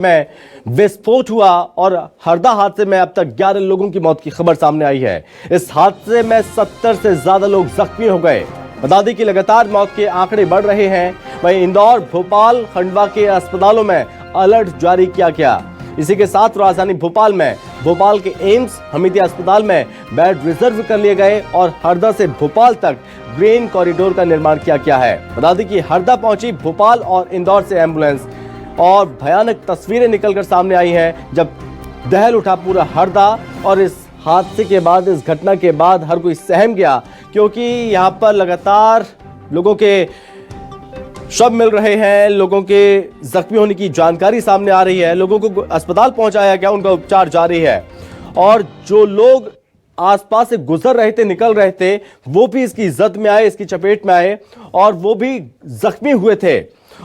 में विस्फोट हुआ और हरदा हादसे में अब तक 11 लोगों की मौत की खबर सामने आई है। इस हादसे में 70 से ज्यादा लोग जख्मी हो गए। बता दें कि लगातार मौत के आंकड़े बढ़ रहे हैं। वहीं इंदौर, भोपाल, खंडवा के अस्पतालों में अलर्ट जारी किया गया। इसी के साथ राजधानी भोपाल में भोपाल के एम्स, हमीदिया अस्पताल में बेड रिजर्व कर लिए गए और हरदा से भोपाल तक ग्रीन कॉरिडोर का निर्माण किया गया है। बता दें कि हरदा पहुंची भोपाल और इंदौर से एम्बुलेंस और भयानक तस्वीरें निकलकर सामने आई हैं जब दहल उठा पूरा हरदा। और इस हादसे के बाद, इस घटना के बाद हर कोई सहम गया, क्योंकि यहाँ पर लगातार लोगों के शव मिल रहे हैं, लोगों के जख्मी होने की जानकारी सामने आ रही है, लोगों को अस्पताल पहुंचाया गया, उनका उपचार जारी है। और जो लोग आसपास से गुजर रहे थे, निकल रहे थे, वो भी इसकी जद में आए, इसकी चपेट में आए और वो भी जख्मी हुए थे।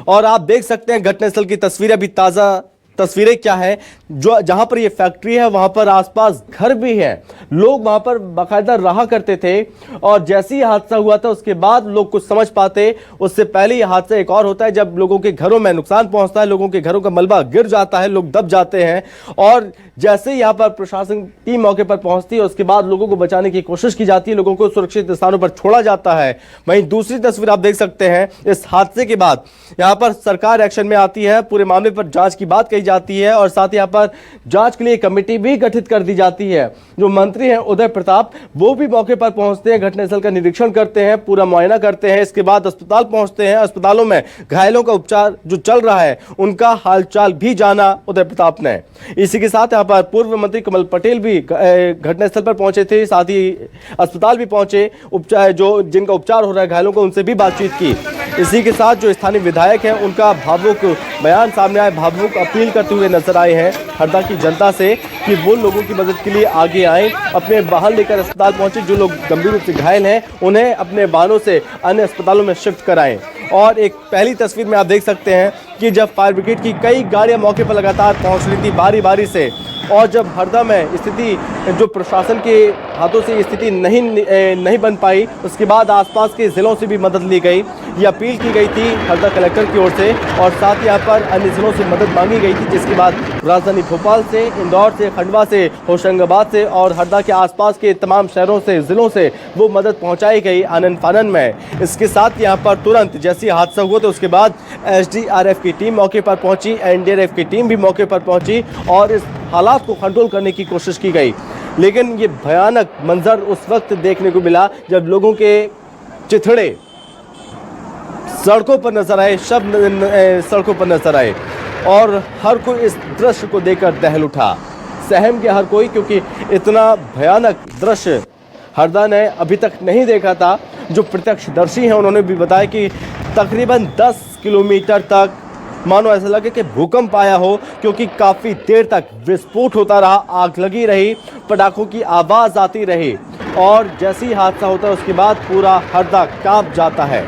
और आप देख सकते हैं घटनास्थल की तस्वीरें, अभी ताजा तस्वीरें क्या है, जो जहां पर ये फैक्ट्री है वहां पर आसपास घर भी हैं, लोग वहां पर बाकायदा रहा करते थे। और जैसे ही हादसा हुआ था उसके बाद लोग कुछ समझ पाते, उससे पहले ये हादसा एक और होता है जब लोगों के घरों में नुकसान पहुंचता है, लोगों के घरों का मलबा गिर जाता है, लोग दब जाते हैं। और जैसे ही यहाँ पर प्रशासन टीम मौके पर पहुंचती है उसके बाद लोगों को बचाने की कोशिश की जाती है, लोगों को सुरक्षित स्थानों पर छोड़ा जाता है। वहीं दूसरी तस्वीर आप देख सकते हैं, इस हादसे के बाद यहाँ पर सरकार एक्शन में आती है, पूरे मामले पर जांच की बात कही जाती है और साथ ही यहाँ पर जांच के लिए कमेटी भी गठित कर दी जाती है। जो मंत्री हैं उदय प्रताप, वो भी मौके पर पहुंचते हैं, घटनास्थल का निरीक्षण करते हैं, पूरा मुआयना करते हैं। इसके बाद अस्पताल पहुंचते हैं, अस्पतालों में घायलों का उपचार जो चल रहा है उनका हालचाल भी जाना उदय प्रताप ने। इसी के साथ यहाँ पर पूर्व मंत्री कमल पटेल भी घटनास्थल पर पहुंचे थे, साथ ही अस्पताल भी पहुंचे, उपचार जो जिनका उपचार हो रहा है घायलों को, उनसे भी बातचीत की। इसी के साथ जो स्थानीय विधायक हैं उनका भावुक बयान सामने आए, भावुक अपील करते हुए नजर आए हैं हरदा की जनता से कि वो लोगों की मदद के लिए आगे आएं, अपने वाहन लेकर अस्पताल पहुंचे, जो लोग गंभीर रूप से घायल हैं उन्हें अपने वाहनों से अन्य अस्पतालों में शिफ्ट कराएं। और एक पहली तस्वीर में आप देख सकते हैं कि जब फायर ब्रिगेड की कई गाड़ियां मौके पर लगातार पहुंच रही थी बारी बारी से, और जब हरदा में स्थिति जो प्रशासन के हाथों से स्थिति नहीं बन पाई, उसके बाद आसपास के जिलों से भी मदद ली गई। ये अपील की गई थी हरदा कलेक्टर की ओर से और साथ ही यहाँ पर अन्य जिलों से मदद मांगी गई थी, जिसके बाद राजधानी भोपाल से, इंदौर से, खंडवा से, होशंगाबाद से और हरदा के आसपास के तमाम शहरों से, जिलों से वो मदद पहुँचाई गई आनन फानन में। इसके साथ यहाँ पर तुरंत जैसे हादसा हुआ तो उसके बाद SDRF की टीम मौके पर पहुंची, NDRF की टीम भी मौके पर पहुंची और इस हालात को कंट्रोल करने की कोशिश की गई। लेकिन ये भयानक मंजर उस वक्त देखने को मिला जब लोगों के चिथड़े सड़कों पर नजर आए, शव सड़कों पर नजर आए और हर कोई इस दृश्य को देखकर दहल उठा, सहम गया हर कोई, क्योंकि इतना भयानक दृश्य हरदा ने अभी तक नहीं देखा था। जो प्रत्यक्षदर्शी हैं उन्होंने भी बताया कि तकरीबन 10 किलोमीटर तक मानो ऐसा लगे कि भूकंप आया हो, क्योंकि काफ़ी देर तक विस्फोट होता रहा, आग लगी रही, पटाखों की आवाज़ आती रही और जैसे ही हादसा होता है उसके बाद पूरा हरदा कांप जाता है।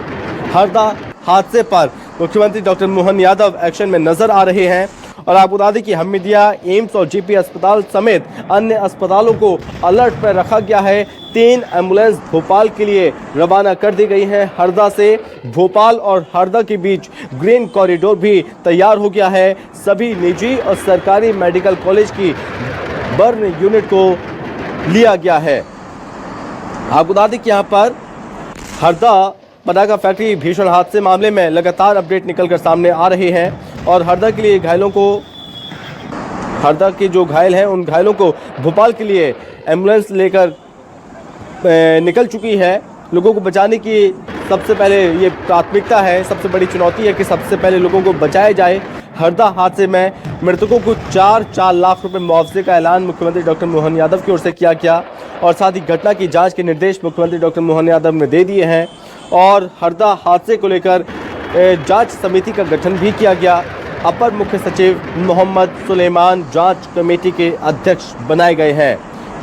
हरदा हादसे पर मुख्यमंत्री डॉक्टर मोहन यादव एक्शन में नजर आ रहे हैं और आपको बता दें कि हमीदिया, एम्स और GP अस्पताल समेत अन्य अस्पतालों को अलर्ट पर रखा गया है। 3 एम्बुलेंस भोपाल के लिए रवाना कर दी गई हैं। हरदा से भोपाल और हरदा के बीच ग्रीन कॉरिडोर भी तैयार हो गया है। सभी निजी और सरकारी मेडिकल कॉलेज की बर्न यूनिट को लिया गया है। आपको बता दें कि यहाँ पर हरदा पटाखा फैक्ट्री भीषण हादसे मामले में लगातार अपडेट निकलकर सामने आ रहे हैं और हरदा के लिए घायलों को, हरदा के जो घायल हैं उन घायलों को भोपाल के लिए एम्बुलेंस लेकर निकल चुकी है। लोगों को बचाने की सबसे पहले ये प्राथमिकता है, सबसे बड़ी चुनौती है कि सबसे पहले लोगों को बचाया जाए। हरदा हादसे में मृतकों को 4 लाख रुपए मुआवजे का ऐलान मुख्यमंत्री डॉक्टर मोहन यादव की ओर से किया गया और साथ ही घटना की जांच के निर्देश मुख्यमंत्री डॉक्टर मोहन यादव ने दे दिए हैं और हरदा हादसे को लेकर जांच समिति का गठन भी किया गया। अपर मुख्य सचिव मोहम्मद सुलेमान जांच कमेटी के अध्यक्ष बनाए गए हैं।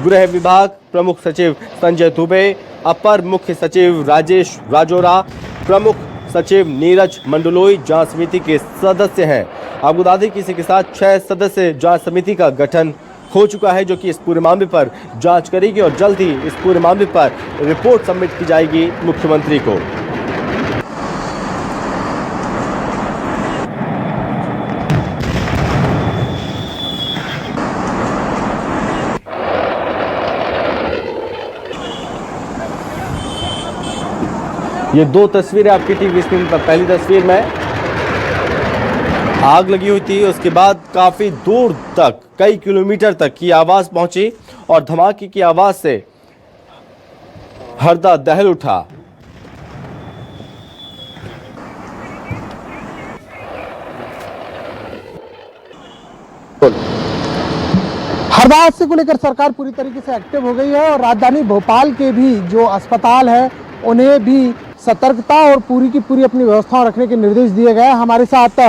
गृह विभाग प्रमुख सचिव संजय दुबे, अपर मुख्य सचिव राजेश राजोरा, प्रमुख सचिव नीरज मंडलोई जांच समिति के सदस्य हैं। आपको बता दें कि इसी के साथ 6 सदस्य जांच समिति का गठन हो चुका है, जो कि इस पूरे मामले पर जांच करेगी और जल्द ही इस पूरे मामले पर रिपोर्ट सबमिट की जाएगी मुख्यमंत्री को। ये दो तस्वीरें आपकी टीवी स्क्रीन पर। पहली तस्वीर में आग लगी हुई थी, उसके बाद काफी दूर तक, कई किलोमीटर तक की आवाज पहुंची और धमाके की आवाज से हरदा दहल उठा। हरदा हादसे को लेकर सरकार पूरी तरीके से एक्टिव हो गई है और राजधानी भोपाल के भी जो अस्पताल है उन्हें भी सतर्कता और पूरी की पूरी अपनी व्यवस्थाओं रखने के निर्देश दिए गए हैं। हमारे साथ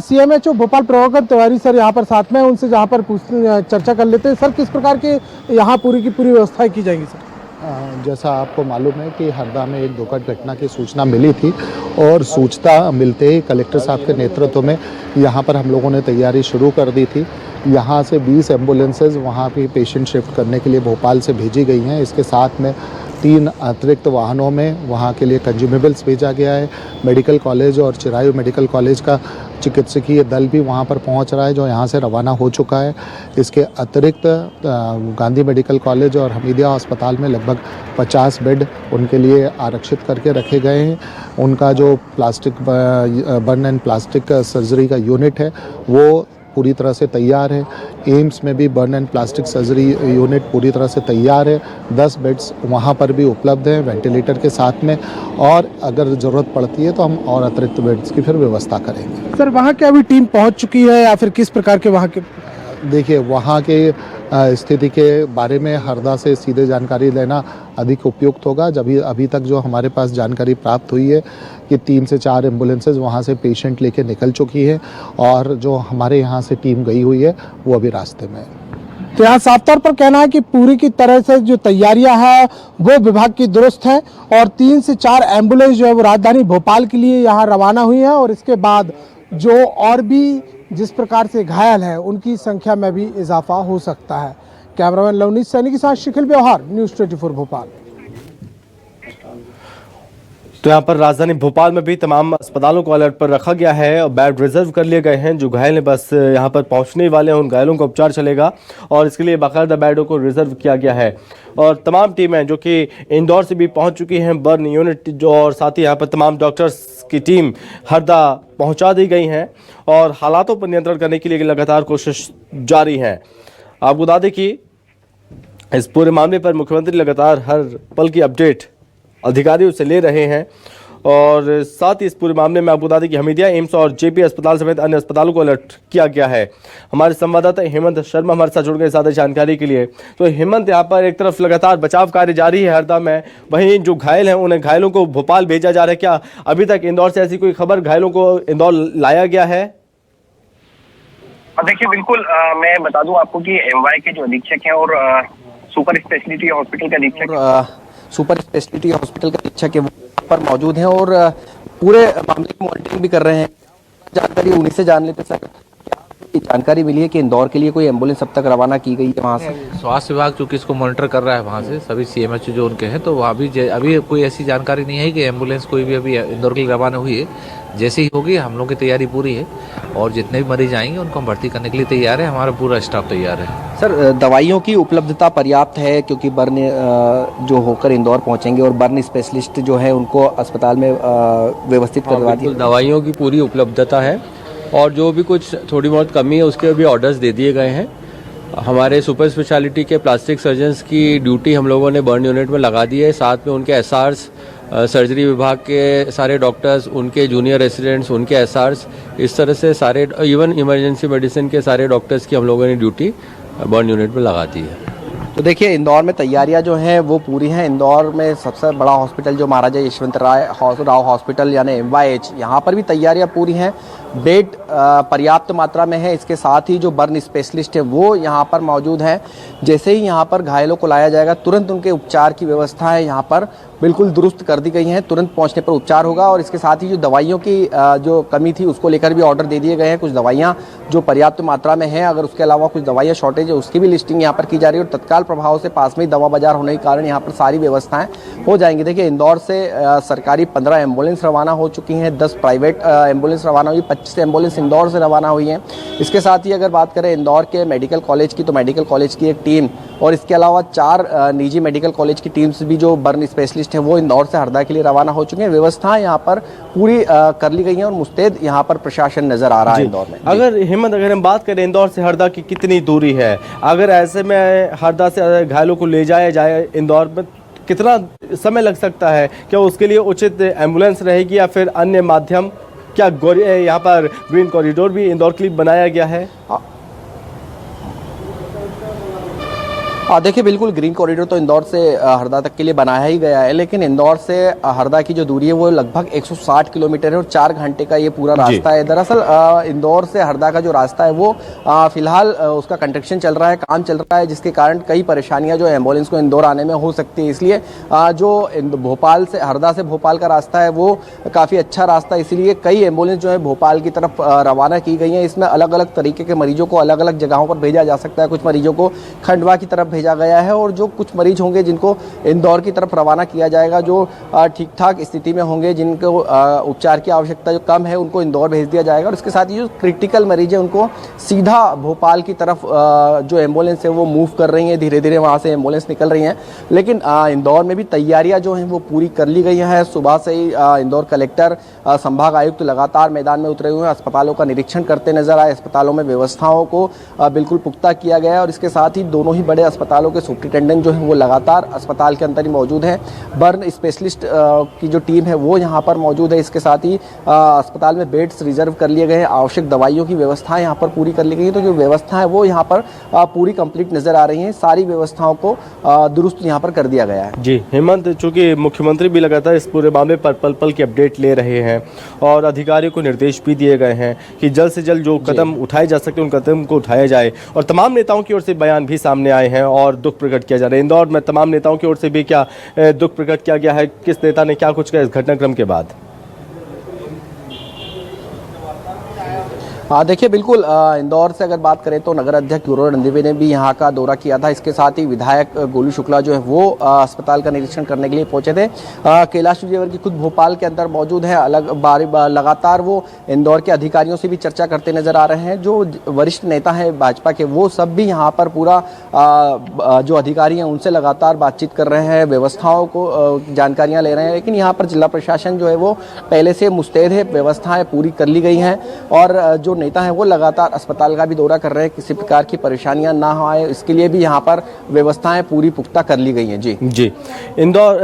सीएमएचओ भोपाल प्रभाकर तिवारी सर यहाँ पर साथ में, उनसे जहाँ पर चर्चा कर लेते हैं। सर, किस प्रकार के यहाँ पूरी की पूरी व्यवस्थाएं की जाएंगी सर? जैसा आपको मालूम है कि हरदा में एक दुखद घटना की सूचना मिली थी और सूचना मिलते ही कलेक्टर साहब के नेतृत्व में यहाँ पर हम लोगों ने तैयारी शुरू कर दी थी। यहाँ से 20 एम्बुलेंसेज वहाँ पे पेशेंट शिफ्ट करने के लिए भोपाल से भेजी गई हैं। इसके साथ में 3 अतिरिक्त वाहनों में वहाँ के लिए कंज्यूमेबल्स भेजा गया है। मेडिकल कॉलेज और चिरायू मेडिकल कॉलेज का चिकित्सकीय दल भी वहाँ पर पहुँच रहा है, जो यहाँ से रवाना हो चुका है। इसके अतिरिक्त गांधी मेडिकल कॉलेज और हमीदिया अस्पताल में लगभग 50 बेड उनके लिए आरक्षित करके रखे गए हैं। उनका जो plastic burn and plastic surgery का यूनिट है वो पूरी तरह से तैयार है। एम्स में भी burn and plastic surgery unit पूरी तरह से तैयार है। 10 बेड्स वहाँ पर भी उपलब्ध हैं वेंटिलेटर के साथ में, और अगर ज़रूरत पड़ती है तो हम और अतिरिक्त बेड्स की फिर व्यवस्था करेंगे। सर, वहाँ क्या अभी टीम पहुँच चुकी है या फिर किस प्रकार के वहाँ के? देखिए, वहाँ के स्थिति के बारे में हरदा से सीधे जानकारी लेना अधिक उपयुक्त होगा। जब अभी तक जो हमारे पास जानकारी प्राप्त हुई है कि 3 से 4 एम्बुलेंसेज वहाँ से पेशेंट लेके निकल चुकी हैं और जो हमारे यहाँ से टीम गई हुई है वो अभी रास्ते में है। तो यहाँ साफ तौर पर कहना है कि पूरी की तरह से जो तैयारियां हैं वो विभाग की दुरुस्त हैं और 3 से 4 एम्बुलेंस जो है वो राजधानी भोपाल के लिए यहाँ रवाना हुई हैं और इसके बाद जो और भी जिस प्रकार से घायल हैं उनकी संख्या में भी इजाफा हो सकता है। कैमरामैन लवनीत सैनी के साथ शिखिल व्यवहार, न्यूज़ 24 भोपाल। तो यहाँ पर राजधानी भोपाल में भी तमाम अस्पतालों को अलर्ट पर रखा गया है और बेड रिजर्व कर लिए गए हैं। जो घायल हैं बस यहाँ पर पहुँचने वाले हैं, उन घायलों का उपचार चलेगा और इसके लिए बाकायदा बेडों को रिजर्व किया गया है। और तमाम टीमें जो कि इंदौर से भी पहुँच चुकी हैं, बर्न यूनिट जो, और साथ ही यहाँ पर तमाम डॉक्टर्स की टीम हरदा पहुँचा दी गई हैं और हालातों पर नियंत्रण करने के लिए लगातार कोशिश जारी है। आपको बता दें कि इस पूरे मामले पर मुख्यमंत्री लगातार हर पल की अपडेट अधिकारियों से ले रहे हैं और साथ ही इस पूरे मामले में आपको बता दें कि हमीदिया, एम्स और जेपी अस्पताल समेत अन्य अस्पतालों को अलर्ट किया गया है। हमारे संवाददाता हेमंत शर्मा हमारे साथ जुड़ गए ज्यादा जानकारी के लिए। तो हेमंत, यहाँ पर एक तरफ लगातार बचाव कार्य जारी है हरदा में, वहीं जो घायल हैं उन्हें घायलों को भोपाल भेजा जा रहा है। क्या अभी तक इंदौर से ऐसी कोई खबर घायलों को इंदौर लाया गया है? देखिए, बिल्कुल मैं बता दूं आपको कि एमवाई के जो अधीक्षक हैं और सुपर स्पेशलिटी हॉस्पिटल के अधीक्षक सुपर स्पेशलिटी हॉस्पिटल के अधीक्षक है वो पर मौजूद हैं और पूरे मामले की मॉनिटरिंग भी कर रहे हैं। जानकारी उन्हीं से जान लेते सर, क्या जानकारी मिली है कि इंदौर के लिए कोई एम्बुलेंस अब तक रवाना की गई है वहाँ से? स्वास्थ्य विभाग चूंकि इसको मॉनिटर कर रहा है वहाँ से सभी सीएमएच जो उनके हैं, तो वहाँ भी अभी कोई ऐसी जानकारी नहीं है कि एम्बुलेंस कोई भी अभी इंदौर के लिए रवाना हुई है। जैसे ही होगी हम लोग की तैयारी पूरी है और जितने भी मरीज आएंगे उनको हम भर्ती करने के लिए तैयार है। हमारा पूरा स्टाफ तैयार है। सर, दवाइयों की उपलब्धता पर्याप्त है क्योंकि बर्न जो होकर इंदौर पहुंचेंगे और बर्न स्पेशलिस्ट जो है उनको अस्पताल में व्यवस्थित करवा दिया? दवाइयों की पूरी उपलब्धता है और जो भी कुछ थोड़ी बहुत कमी है उसके भी ऑर्डर्स दे दिए गए हैं। हमारे सुपर स्पेशलिटी के प्लास्टिक सर्जन्स की ड्यूटी हम लोगों ने बर्न यूनिट में लगा दी है। साथ में उनके एसआरस, सर्जरी विभाग के सारे डॉक्टर्स, उनके जूनियर रेसिडेंट्स, उनके एसआरस, इस तरह से सारे, इवन इमरजेंसी मेडिसिन के सारे डॉक्टर्स की हम लोगों ने ड्यूटी बर्न यूनिट में लगा दी है। तो देखिए, इंदौर में तैयारियां जो हैं वो पूरी हैं। इंदौर में सबसे बड़ा हॉस्पिटल जो महाराजा यशवंतराव राव हॉस्पिटल यानी MYH, यहाँ पर भी तैयारियां पूरी हैं। बेड पर्याप्त मात्रा में है। इसके साथ ही जो बर्न स्पेशलिस्ट है वो यहाँ पर मौजूद हैं। जैसे ही यहाँ पर घायलों को लाया जाएगा तुरंत उनके उपचार की व्यवस्था है यहाँ पर बिल्कुल दुरुस्त कर दी गई हैं। तुरंत पहुँचने पर उपचार होगा और इसके साथ ही जो दवाइयों की जो कमी थी उसको लेकर भी ऑर्डर दे दिए गए हैं। कुछ दवाइयाँ जो पर्याप्त मात्रा में हैं, अगर उसके अलावा कुछ दवाइयाँ शॉर्टेज है उसकी भी लिस्टिंग यहाँ पर की जा रही है और तत्काल प्रभाव से पास में ही दवा बाजार होने के कारण यहाँ पर सारी व्यवस्थाएं हो जाएंगी। देखिए, इंदौर से सरकारी 15 एम्बुलेंस रवाना हो चुकी हैं, 10 प्राइवेट एम्बुलेंस रवाना हुई, 25 एम्बुलेंस इंदौर से रवाना हुई हैं। इसके साथ ही अगर बात करें इंदौर के मेडिकल कॉलेज की, तो मेडिकल कॉलेज की एक टीम और इसके अलावा 4 निजी मेडिकल कॉलेज की टीम्स भी जो बर्न स्पेशलिस्ट हैं वो इंदौर से हरदा के लिए रवाना हो चुके हैं। व्यवस्थाएं यहाँ पर पूरी कर ली गई हैं और मुस्तैद यहाँ पर प्रशासन नजर आ रहा है इंदौर में। अगर हिम्मत, अगर हम बात करें इंदौर से हरदा की कितनी दूरी है, अगर ऐसे में हरदा से घायलों को ले जाया जाए इंदौर में, कितना समय लग सकता है? क्या उसके लिए उचित एम्बुलेंस रहेगी या फिर अन्य माध्यम? क्या यहाँ पर ग्रीन कॉरिडोर भी इंदौर के लिए बनाया गया है? देखिए, बिल्कुल ग्रीन कॉरिडोर तो इंदौर से हरदा तक के लिए बनाया ही गया है, लेकिन इंदौर से हरदा की जो दूरी है वो लगभग 160 किलोमीटर है और 4 घंटे का ये पूरा रास्ता है। दरअसल इंदौर से हरदा का जो रास्ता है वो फिलहाल उसका कंस्ट्रक्शन चल रहा है, काम चल रहा है, जिसके कारण कई परेशानियां जो एम्बुलेंस को इंदौर आने में हो सकती है। इसलिए जो भोपाल से हरदा से भोपाल का रास्ता है वो काफ़ी अच्छा रास्ता है, इसलिए कई एम्बुलेंस जो है भोपाल की तरफ रवाना की गई हैं। इसमें अलग अलग तरीके के मरीजों को अलग अलग जगहों पर भेजा जा सकता है। कुछ मरीजों को खंडवा की तरफ भेजा गया है और जो कुछ मरीज होंगे जिनको इंदौर की तरफ रवाना किया जाएगा, जो ठीक ठाक स्थिति में होंगे, जिनको उपचार की आवश्यकता जो कम है, उनको इंदौर भेज दिया जाएगा। और इसके साथ ही जो क्रिटिकल मरीज है उनको सीधा भोपाल की तरफ जो एम्बुलेंस है वो मूव कर रही हैं, धीरे धीरे वहाँ से एम्बुलेंस निकल रही हैं। लेकिन इंदौर में भी तैयारियाँ जो हैं वो पूरी कर ली गई हैं। सुबह से ही इंदौर कलेक्टर, संभाग आयुक्त लगातार मैदान में उतरे हुए हैं, अस्पतालों का निरीक्षण करते नजर आए। अस्पतालों में व्यवस्थाओं को बिल्कुल पुख्ता किया गया है और इसके साथ ही दोनों ही बड़े अस्पतालों के सुप्रिटेंडेंट जो है वो लगातार अस्पताल के अंदर ही मौजूद हैं। बर्न स्पेशलिस्ट की जो टीम है वो यहाँ पर मौजूद है। इसके साथ ही अस्पताल में बेड्स रिजर्व कर लिए गए हैं, आवश्यक दवाइयों की व्यवस्थाएं यहाँ पर पूरी कर ली गई हैं। तो जो व्यवस्था है वो यहाँ पर पूरी कंप्लीट नजर आ रही हैं। सारी व्यवस्थाओं को दुरुस्त यहाँ पर कर दिया गया है। जी हेमंत, चूंकि मुख्यमंत्री भी लगातार इस पूरे मामले पर पल पल की अपडेट ले रहे हैं और अधिकारियों को निर्देश भी दिए गए हैं कि जल्द से जल्द जो कदम उठाए जा सकते हैं उन कदम को उठाया जाए, और तमाम नेताओं की ओर से बयान भी सामने आए हैं और दुख प्रकट किया जा रहा है। इंदौर में तमाम नेताओं की ओर से भी क्या दुख प्रकट किया गया है? किस नेता ने क्या कुछ किया इस घटनाक्रम के बाद? देखिए, बिल्कुल इंदौर से अगर बात करें तो नगर अध्यक्ष गुरुवर रणदीवे ने भी यहाँ का दौरा किया था। इसके साथ ही विधायक गोलू शुक्ला जो है वो अस्पताल का निरीक्षण करने के लिए पहुंचे थे। कैलाश विजयवर्गीय खुद भोपाल के अंदर मौजूद है। लगातार वो इंदौर के अधिकारियों से भी चर्चा करते नजर आ रहे हैं। जो वरिष्ठ नेता हैं भाजपा के, वो सब भी यहाँ पर पूरा जो अधिकारी हैं उनसे लगातार बातचीत कर रहे हैं, व्यवस्थाओं को जानकारियाँ ले रहे हैं। लेकिन यहाँ पर जिला प्रशासन जो है वो पहले से मुस्तैद है, व्यवस्थाएँ पूरी कर ली गई हैं और जो नेता है वो लगातार अस्पताल का भी दौरा कर रहे हैं, किसी प्रकार की परेशानियां ना हो आए, इसके लिए भी यहाँ पर व्यवस्थाएं पूरी पुख्ता कर ली गई हैं। जी इंदौर,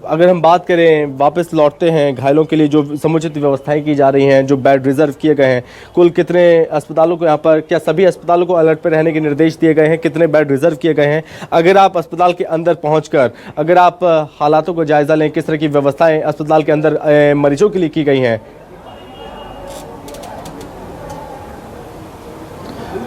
अगर हम बात करें, वापस लौटते हैं, घायलों के लिए जो समुचित व्यवस्थाएं की जा रही हैं, जो बेड रिजर्व किए गए हैं, कुल कितने अस्पतालों को यहाँ पर, क्या सभी अस्पतालों को अलर्ट पर रहने के निर्देश दिए गए हैं? कितने बेड रिजर्व किए गए हैं? अगर आप अस्पताल के अंदर पहुँचकर अगर आप हालातों को जायजा लें, किस तरह की व्यवस्थाएं अस्पताल के अंदर मरीजों के लिए की गई हैं?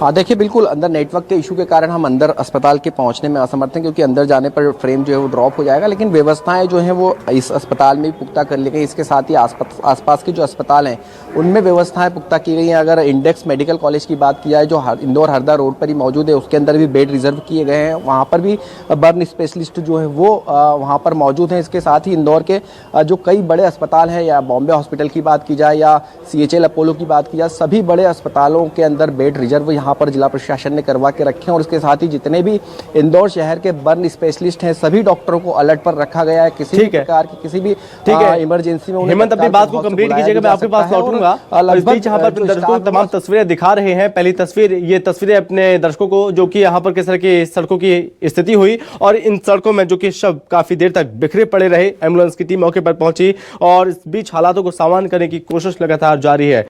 देखिए, बिल्कुल अंदर नेटवर्क के इशू के कारण हम अंदर अस्पताल के पहुंचने में असमर्थ हैं, क्योंकि अंदर जाने पर फ्रेम जो है वो ड्रॉप हो जाएगा। लेकिन व्यवस्थाएं जो हैं वो इस अस्पताल में भी पुख्ता कर ली गई। इसके साथ ही आसपास के जो अस्पताल हैं उनमें व्यवस्थाएं पुख्ता की गई हैं। अगर इंडेक्स मेडिकल कॉलेज की बात की जाए, जो इंदौर हरदा रोड पर ही मौजूद है, उसके अंदर भी बेड रिजर्व किए गए हैं। वहाँ पर भी बर्न स्पेशलिस्ट जो है वो वहाँ पर मौजूद हैं। इसके साथ ही इंदौर के जो कई बड़े अस्पताल हैं, या बॉम्बे हॉस्पिटल की बात की जाए या CHL अपोलो की बात की जाए, सभी बड़े अस्पतालों के अंदर बेड रिजर्व यहाँ पर जिला प्रशासन ने करवा के रखे हैं। और इसके साथ ही जितने भी इंदौर शहर के बर्न स्पेशलिस्ट हैं, सभी डॉक्टरों को अलर्ट पर रखा गया है। किसी भी प्रकार की किसी भी इमरजेंसी में हेमंत, अपनी बात को कंप्लीट कीजिएगा, मैं आपके पास लौटूंगा। इस बीच यहाँ पर दर्शकों को तमाम तस्वीरें दिखा रहे हैं। पहली तस्वीर, ये तस्वीरें अपने दर्शकों को, जो कि यहाँ पर किस तरह की सड़कों की स्थिति हुई और इन सड़कों में जो कि शव काफी देर तक बिखरे पड़े रहे। एम्बुलेंस की टीम मौके पर पहुंची और इस बीच हालातों को सामान्य करने की कोशिश लगातार जारी है।